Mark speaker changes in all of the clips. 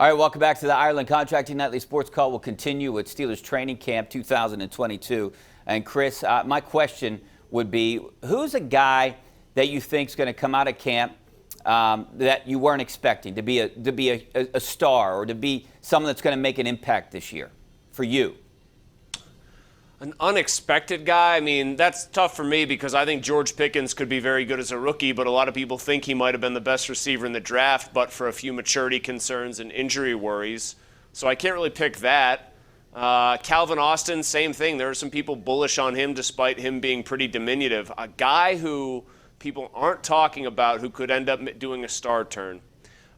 Speaker 1: All right, welcome back to the Ireland Contracting Nightly Sports Call. We'll continue with Steelers Training Camp 2022. And Chris, my question would be, who's a guy that you think is going to come out of camp that you weren't expecting to be a star or to be someone that's going to make an impact this year for you?
Speaker 2: An unexpected guy? I mean, that's tough for me because I think George Pickens could be very good as a rookie, but a lot of people think he might have been the best receiver in the draft, but for a few maturity concerns and injury worries. So I can't really pick that. Calvin Austin, same thing. There are some people bullish on him despite him being pretty diminutive. A guy who people aren't talking about who could end up doing a star turn.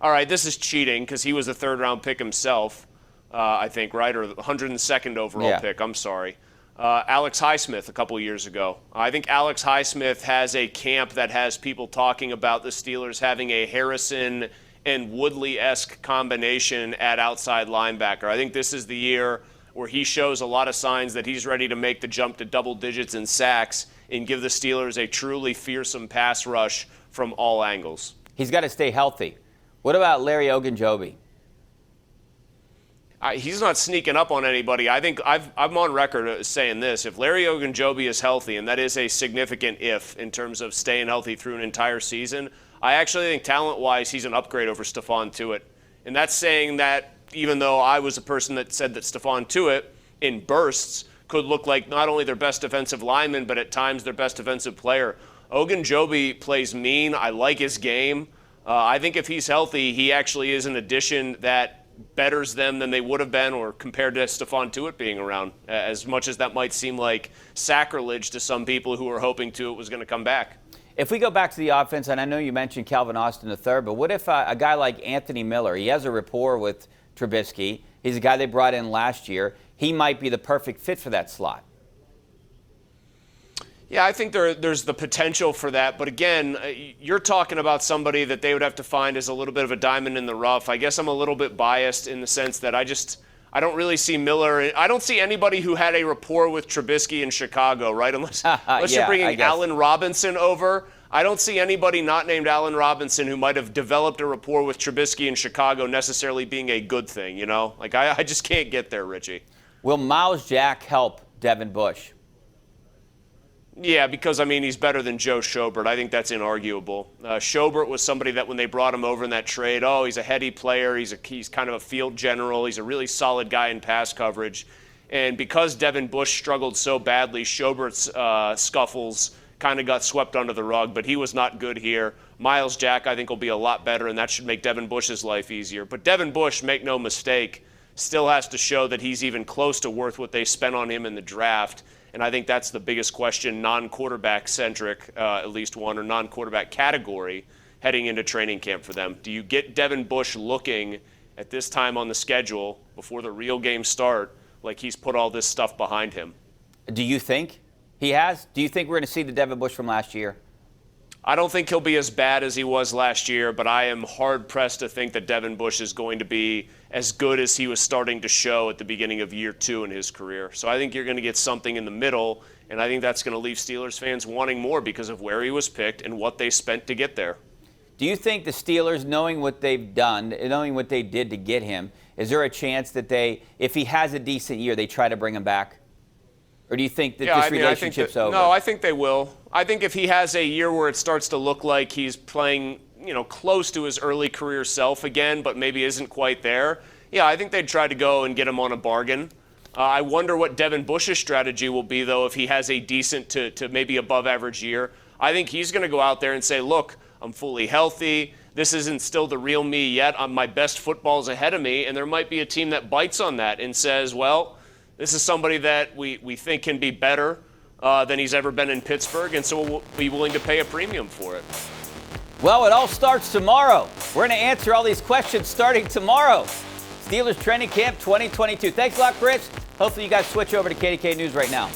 Speaker 2: All right, this is cheating because he was a third-round pick himself, I think, right? Or 102nd overall pick, I'm sorry. Alex Highsmith a couple years ago. I think Alex Highsmith has a camp that has people talking about the Steelers having a Harrison and Woodley-esque combination at outside linebacker. I think this is the year where he shows a lot of signs that he's ready to make the jump to double digits in sacks and give the Steelers a truly fearsome pass rush from all angles.
Speaker 1: He's got to stay healthy. What about Larry Ogunjobi?
Speaker 2: He's not sneaking up on anybody. I think I'm on record saying this. If Larry Ogunjobi is healthy, and that is a significant if in terms of staying healthy through an entire season, I actually think talent-wise he's an upgrade over Stephon Tuitt. And that's saying that even though I was a person that said that Stephon Tuitt in bursts could look like not only their best defensive lineman, but at times their best defensive player. Ogunjobi plays mean. I like his game. I think if he's healthy, he actually is an addition that betters them than they would have been, or compared to Stephon Tuitt being around, as much as that might seem like sacrilege to some people who are hoping Tuitt was going to come back.
Speaker 1: If we go back to the offense, and I know you mentioned Calvin Austin III, but what if a guy like Anthony Miller, he has a rapport with Trubisky, he's a guy they brought in last year, he might be the perfect fit for that slot?
Speaker 2: Yeah, I think there's the potential for that. But again, you're talking about somebody that they would have to find as a little bit of a diamond in the rough. I guess I'm a little bit biased in the sense that I don't really see Miller. I don't see anybody who had a rapport with Trubisky in Chicago, right? Unless you're bringing Allen Robinson over. I don't see anybody not named Allen Robinson who might have developed a rapport with Trubisky in Chicago necessarily being a good thing, you know? Like, I just can't get there, Richie.
Speaker 1: Will Miles Jack help Devin Bush?
Speaker 2: Yeah, because, I mean, he's better than Joe Schobert. I think that's inarguable. Schobert was somebody that when they brought him over in that trade, he's a heady player, he's kind of a field general, he's a really solid guy in pass coverage. And because Devin Bush struggled so badly, Schobert's scuffles kind of got swept under the rug, but he was not good here. Miles Jack, I think, will be a lot better, and that should make Devin Bush's life easier. But Devin Bush, make no mistake, still has to show that he's even close to worth what they spent on him in the draft. And I think that's the biggest question, non-quarterback centric, at least one, or non-quarterback category heading into training camp for them. Do you get Devin Bush looking at this time on the schedule before the real games start like he's put all this stuff behind him?
Speaker 1: Do you think he has? Do you think we're going to see the Devin Bush from last year?
Speaker 2: I don't think he'll be as bad as he was last year, but I am hard-pressed to think that Devin Bush is going to be as good as he was starting to show at the beginning of year 2 in his career. So I think you're going to get something in the middle, and I think that's going to leave Steelers fans wanting more because of where he was picked and what they spent to get there.
Speaker 1: Do you think the Steelers, knowing what they've done, knowing what they did to get him, is there a chance that if he has a decent year, they try to bring him back? Or do you think that this relationship's over?
Speaker 2: No, I think they will. I think if he has a year where it starts to look like he's playing, close to his early career self again, but maybe isn't quite there, yeah, I think they'd try to go and get him on a bargain. I wonder what Devin Bush's strategy will be, though, if he has a decent to maybe above average year. I think he's going to go out there and say, look, I'm fully healthy. This isn't still the real me yet. My best football's ahead of me. And there might be a team that bites on that and says, well, this is somebody that we think can be better than he's ever been in Pittsburgh, and so we'll be willing to pay a premium for it.
Speaker 1: Well, it all starts tomorrow. We're going to answer all these questions starting tomorrow. Steelers Training Camp 2022. Thanks a lot, Chris. Hopefully you guys switch over to KDKA News right now.